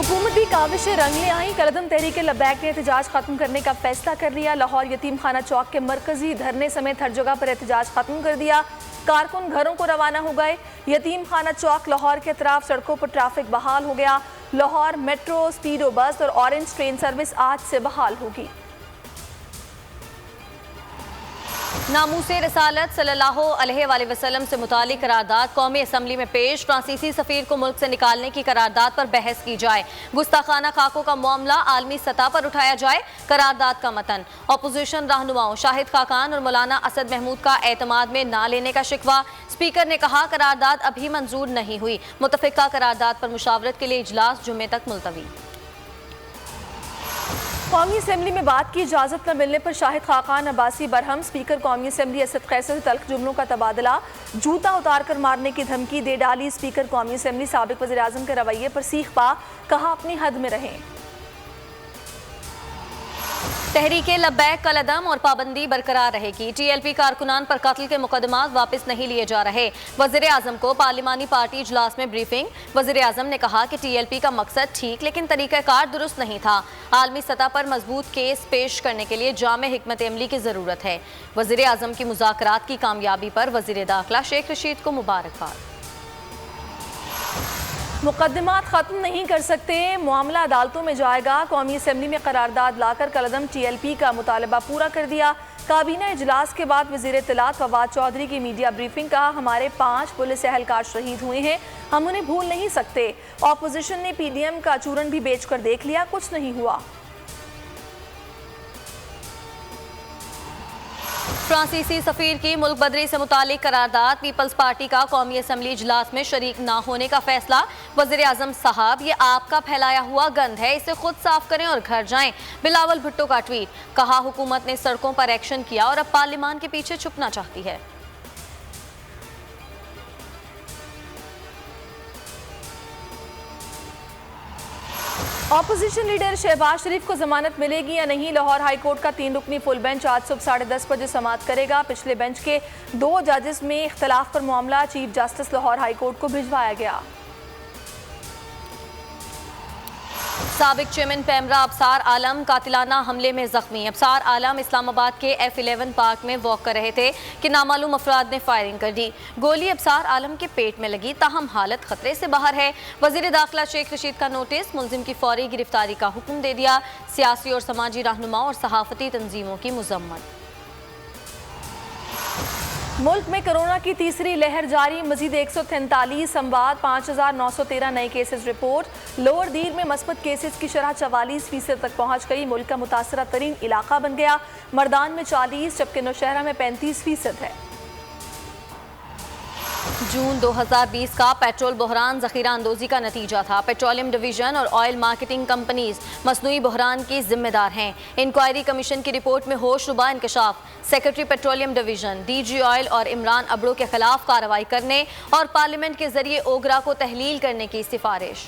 हुकूमती काविशें रंग ले आई। कलदम तहरीक लब्बैक ने एहतजाज खत्म करने का फैसला कर लिया। लाहौर यतीम खाना चौक के मरकजी धरने समेत हर जगह पर एहतजाज खत्म कर दिया। कारकुन घरों को रवाना हो गए। यतीम खाना चौक लाहौर के अतराफ सड़कों पर ट्रैफिक बहाल हो गया। लाहौर मेट्रो, स्पीडो बस और ऑरेंज ट्रेन सर्विस आज से बहाल होगी। नामूसे रसालत सल्लल्लाहु अलैहि वसल्लम से मुतालिक करारदाद कौमी असम्बली में पेश। फ्रांसीसी सफीर को मुल्क से निकालने की करारदाद पर बहस की जाए। गुस्ताखाना खाकों का मामला आलमी सतह पर उठाया जाए। करारदाद का मतन अपोजिशन रहनुमाओं शाहिद खाकान और मौलाना असद महमूद का एतमाद में ना लेने का शिकवा। स्पीकर ने कहा करारदाद अभी मंजूर नहीं हुई। मुतफिका करारदाद पर मुशावरत के लिए इजलास जुम्मे तक मुलतवी। कौमी असम्बली में बात की इजाज़त न मिलने पर शाहिद खाकान अब्बासी बरहम। स्पीकर कौमी असम्बली असद कैसर से तल्ख जुमलों का तबादला। जूता उतार कर मारने की धमकी दे डाली। स्पीकर कौमी असम्बली साबिक वज़ीर आज़म के रवैये पर सीख पा, कहा अपनी हद में रहें। तहरीके लब्बैक कलदम और पाबंदी बरकरार रहेगी। TLP कारकुनान पर कत्ल के मुकदमात वापस नहीं लिए जा रहे। वज़ीर आज़म को पार्लिमानी पार्टी इजलास में ब्रीफिंग। वज़ीर आज़म ने कहा कि TLP का मकसद ठीक लेकिन तरीक़ाकार दुरुस्त नहीं था। आलमी सतह पर मजबूत केस पेश करने के लिए जामे हिकमत अमली की ज़रूरत है। वज़ीर आज़म की मुज़ाकरात की कामयाबी पर वज़ीर दाखिला शेख रशीद को मुबारकबाद। मुकदमात खत्म नहीं कर सकते, मामला अदालतों में जाएगा। कौमी असम्बली में करारदाद लाकर कलदम TLP का मुतालबा पूरा कर दिया। काबीना इजलास के बाद वज़ीर इत्तलात फवाद चौधरी की मीडिया ब्रीफिंग। कहा हमारे 5 पुलिस एहलकार शहीद हुए हैं, हम उन्हें भूल नहीं सकते। ऑपोजिशन ने PDM का चूरन भी बेच कर देख लिया, कुछ नहीं हुआ। फ्रांसीसी सफीर की मुल्क बदरी से मुतालिक करारदाद। पीपल्स पार्टी का कौमी असम्बली इजलास में शरीक ना होने का फैसला। वज़ीर आज़म साहब ये आपका फैलाया हुआ गंद है, इसे खुद साफ करें और घर जाएं। बिलावल भुट्टो का ट्वीट। कहा हुकूमत ने सड़कों पर एक्शन किया और अब पार्लियामान के पीछे छुपना चाहती है। ऑपोजिशन लीडर शहबाज शरीफ को जमानत मिलेगी या नहीं। लाहौर हाई कोर्ट का 3 रुकनी फुल बेंच आज सुबह 10:30 बजे समाअत करेगा। पिछले बेंच के 2 जजेस में इख्तलाफ पर मामला chief justice Lahore high court को भिजवाया गया। साबिक चेयरमैन पैमरा अबसार आलम कातिलाना हमले में जख्मी। अबसार आलम इस्लामाबाद के F11 पार्क में वॉक कर रहे थे कि नामालूम अफराद ने फायरिंग कर दी। गोली अबसार आलम के पेट में लगी, ताहम हालत खतरे से बाहर है। वज़ीर दाखिला शेख रशीद का नोटिस, मुलजिम की फौरी गिरफ्तारी का हुक्म दे दिया। सियासी और समाजी रहनुमाओं और सहाफती तंजीमों की मुजम्मत। मुल्क में कोरोना की तीसरी लहर जारी। मजीद 143 संवाद, 5913 नए केसेस रिपोर्ट। लोअर दीर में मस्बत केसेस की शरह 44% तक पहुंच गई। मुल्क का मुतासरा तरीन इलाका बन गया। मर्दान में 40 जबकि नौशहरा में 35% है। जून 2020 का पेट्रोल बहरान ज़ख़ीरा अंदोज़ी का नतीजा था। पेट्रोलियम डिवीजन और ऑयल मार्केटिंग कंपनीज मसनूई बहरान की जिम्मेदार हैं। इंक्वायरी कमीशन की रिपोर्ट में होशरुबा इंकशाफ। Secretary petroleum division, DG oil और इमरान अबड़ो के खिलाफ कार्रवाई करने और पार्लियामेंट के जरिए ओगरा को तहलील करने की सिफारिश।